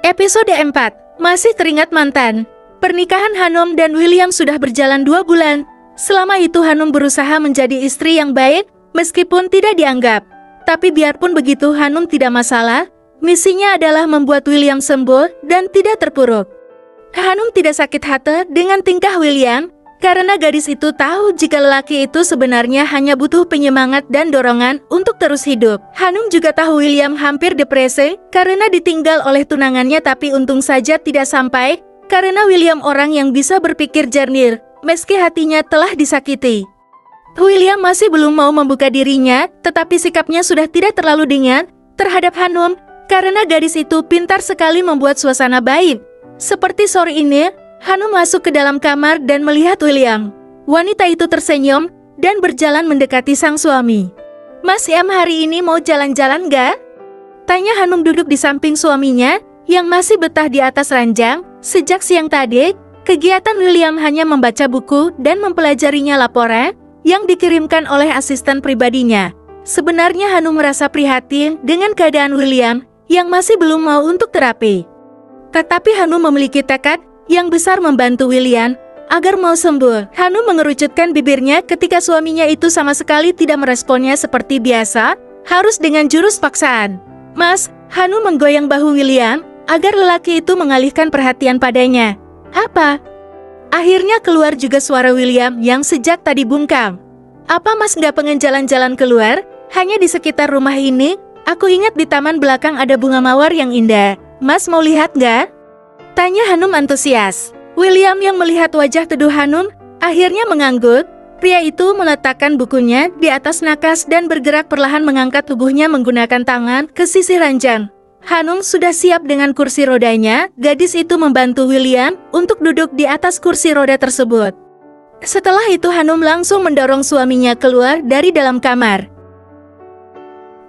Episode 4. Masih teringat mantan. Pernikahan Hanum dan William sudah berjalan 2 bulan. Selama itu Hanum berusaha menjadi istri yang baik, meskipun tidak dianggap. Tapi biarpun begitu Hanum tidak masalah. Misinya adalah membuat William sembuh dan tidak terpuruk. Hanum tidak sakit hati dengan tingkah William, karena gadis itu tahu jika lelaki itu sebenarnya hanya butuh penyemangat dan dorongan untuk terus hidup. Hanum juga tahu William hampir depresi karena ditinggal oleh tunangannya, tapi untung saja tidak sampai, karena William orang yang bisa berpikir jernih, meski hatinya telah disakiti. William masih belum mau membuka dirinya, tetapi sikapnya sudah tidak terlalu dingin terhadap Hanum, karena gadis itu pintar sekali membuat suasana baik. Seperti sore ini, Hanum masuk ke dalam kamar dan melihat William. Wanita itu tersenyum dan berjalan mendekati sang suami. "Mas Iam hari ini mau jalan-jalan gak?" Tanya Hanum duduk di samping suaminya yang masih betah di atas ranjang. Sejak siang tadi, kegiatan William hanya membaca buku dan mempelajarinya laporan yang dikirimkan oleh asisten pribadinya. Sebenarnya Hanum merasa prihatin dengan keadaan William yang masih belum mau untuk terapi. Tetapi Hanum memiliki tekad yang besar membantu William agar mau sembuh. Hanum mengerucutkan bibirnya ketika suaminya itu sama sekali tidak meresponnya seperti biasa, harus dengan jurus paksaan. "Mas," Hanum menggoyang bahu William agar lelaki itu mengalihkan perhatian padanya. "Apa?" Akhirnya keluar juga suara William yang sejak tadi bungkam. "Apa Mas nggak pengen jalan-jalan keluar? Hanya di sekitar rumah ini, aku ingat di taman belakang ada bunga mawar yang indah. Mas mau lihat nggak?" Tanya Hanum antusias. William yang melihat wajah teduh Hanum, akhirnya mengangguk. Pria itu meletakkan bukunya di atas nakas dan bergerak perlahan mengangkat tubuhnya menggunakan tangan ke sisi ranjang. Hanum sudah siap dengan kursi rodanya, gadis itu membantu William untuk duduk di atas kursi roda tersebut. Setelah itu Hanum langsung mendorong suaminya keluar dari dalam kamar.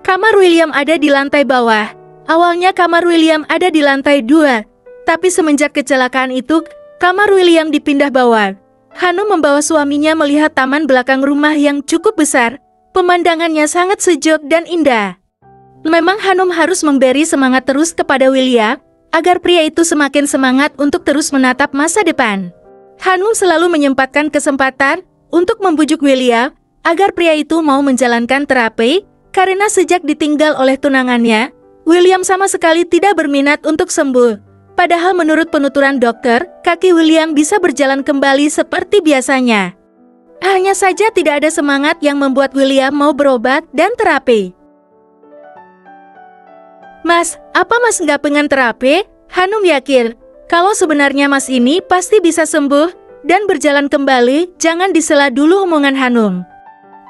Kamar William ada di lantai bawah. Awalnya kamar William ada di lantai 2. Tapi semenjak kecelakaan itu, kamar William dipindah bawah. Hanum membawa suaminya melihat taman belakang rumah yang cukup besar. Pemandangannya sangat sejuk dan indah. Memang Hanum harus memberi semangat terus kepada William, agar pria itu semakin semangat untuk terus menatap masa depan. Hanum selalu menyempatkan kesempatan untuk membujuk William, agar pria itu mau menjalankan terapi, karena sejak ditinggal oleh tunangannya, William sama sekali tidak berminat untuk sembuh. Padahal menurut penuturan dokter, kaki William bisa berjalan kembali seperti biasanya. Hanya saja tidak ada semangat yang membuat William mau berobat dan terapi. "Mas, apa Mas nggak pengen terapi?" Hanum yakin, kalau sebenarnya Mas ini pasti bisa sembuh dan berjalan kembali, jangan disela dulu omongan Hanum.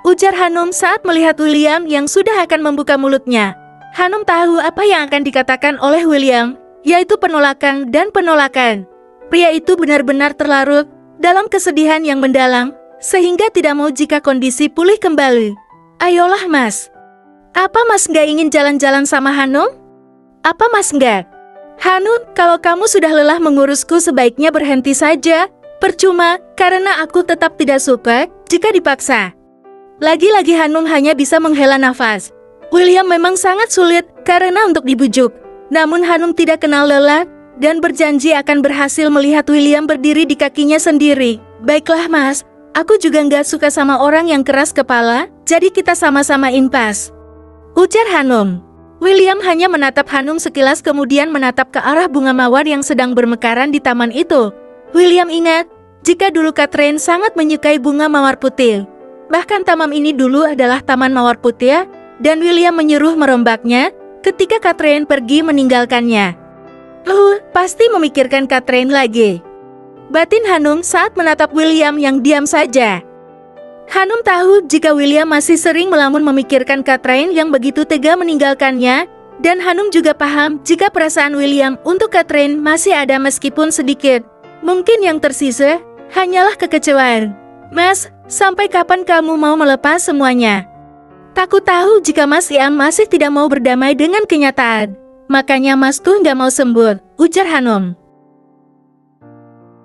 Ujar Hanum saat melihat William yang sudah akan membuka mulutnya. Hanum tahu apa yang akan dikatakan oleh William, yaitu penolakan dan penolakan. Pria itu benar-benar terlarut dalam kesedihan yang mendalam, sehingga tidak mau jika kondisi pulih kembali. "Ayolah Mas. Apa Mas nggak ingin jalan-jalan sama Hanum? Apa Mas nggak?" "Hanum, kalau kamu sudah lelah mengurusku sebaiknya berhenti saja. Percuma, karena aku tetap tidak suka jika dipaksa." Lagi-lagi Hanum hanya bisa menghela nafas. William memang sangat sulit karena untuk dibujuk. Namun Hanum tidak kenal lelah dan berjanji akan berhasil melihat William berdiri di kakinya sendiri. "Baiklah Mas, aku juga nggak suka sama orang yang keras kepala, jadi kita sama-sama impas," ujar Hanum. William hanya menatap Hanum sekilas kemudian menatap ke arah bunga mawar yang sedang bermekaran di taman itu. William ingat, jika dulu Catherine sangat menyukai bunga mawar putih. Bahkan taman ini dulu adalah taman mawar putih, dan William menyuruh merombaknya ketika Catherine pergi meninggalkannya. Pasti memikirkan Catherine lagi. Batin Hanum saat menatap William yang diam saja. Hanum tahu jika William masih sering melamun memikirkan Catherine yang begitu tega meninggalkannya, dan Hanum juga paham jika perasaan William untuk Catherine masih ada meskipun sedikit. Mungkin yang tersisa hanyalah kekecewaan. "Mas, sampai kapan kamu mau melepas semuanya? Takut tahu jika Mas Iam masih tidak mau berdamai dengan kenyataan. Makanya Mas tuh nggak mau sembuh," ujar Hanum.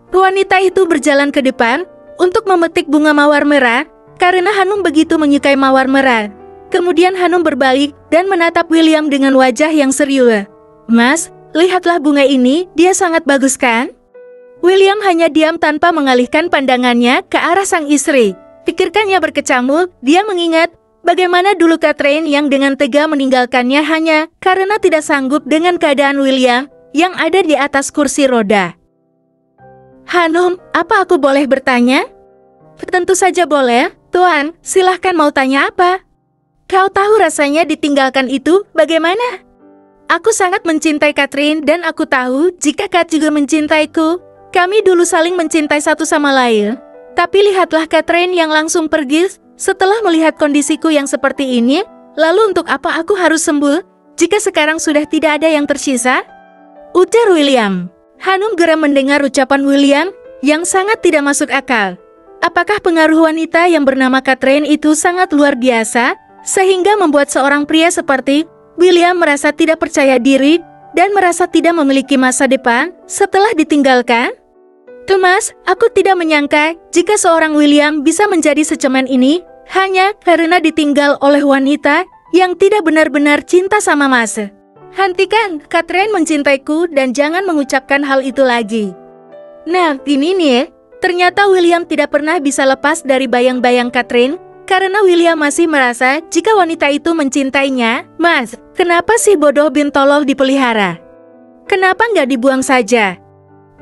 Wanita itu berjalan ke depan untuk memetik bunga mawar merah, karena Hanum begitu menyukai mawar merah. Kemudian Hanum berbalik dan menatap William dengan wajah yang serius. "Mas, lihatlah bunga ini, dia sangat bagus kan? William hanya diam tanpa mengalihkan pandangannya ke arah sang istri. Pikirkannya berkecamuk, dia mengingat bagaimana dulu Catherine yang dengan tega meninggalkannya hanya karena tidak sanggup dengan keadaan William yang ada di atas kursi roda. Hanum, apa aku boleh bertanya? Tentu saja boleh, Tuan, silahkan mau tanya apa? Kau tahu rasanya ditinggalkan itu bagaimana? Aku sangat mencintai Catherine dan aku tahu jika Kat juga mencintaiku. Kami dulu saling mencintai satu sama lain. Tapi lihatlah Catherine yang langsung pergi setelah melihat kondisiku yang seperti ini. Lalu untuk apa aku harus sembuh jika sekarang sudah tidak ada yang tersisa? Ujar William. Hanum geram mendengar ucapan William yang sangat tidak masuk akal. Apakah pengaruh wanita yang bernama Catherine itu sangat luar biasa sehingga membuat seorang pria seperti William merasa tidak percaya diri dan merasa tidak memiliki masa depan setelah ditinggalkan? Thomas, aku tidak menyangka jika seorang William bisa menjadi secemen ini hanya karena ditinggal oleh wanita yang tidak benar-benar cinta sama Mas. Hentikan, Catherine mencintaiku dan jangan mengucapkan hal itu lagi. Nah, ini nih, ternyata William tidak pernah bisa lepas dari bayang-bayang Catherine karena William masih merasa jika wanita itu mencintainya. Mas, kenapa sih bodoh bin tolol dipelihara? Kenapa nggak dibuang saja?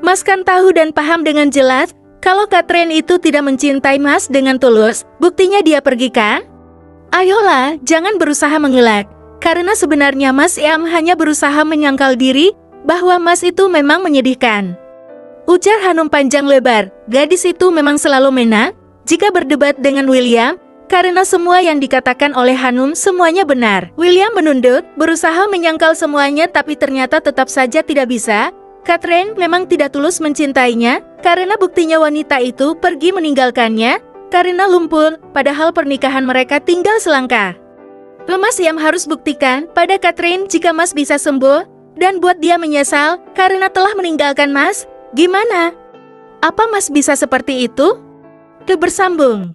Mas kan tahu dan paham dengan jelas kalau Catherine itu tidak mencintai Mas dengan tulus. Buktinya dia pergi kan? Ayolah, jangan berusaha mengelak. Karena sebenarnya Mas Iam hanya berusaha menyangkal diri bahwa Mas itu memang menyedihkan. Ujar Hanum panjang lebar. Gadis itu memang selalu menang jika berdebat dengan William karena semua yang dikatakan oleh Hanum semuanya benar. William menunduk, berusaha menyangkal semuanya tapi ternyata tetap saja tidak bisa. Catherine memang tidak tulus mencintainya karena buktinya wanita itu pergi meninggalkannya karena lumpur, padahal pernikahan mereka tinggal selangkah. Mas Iam harus buktikan pada Catherine jika Mas bisa sembuh dan buat dia menyesal karena telah meninggalkan Mas. Gimana? Apa Mas bisa seperti itu? Bersambung.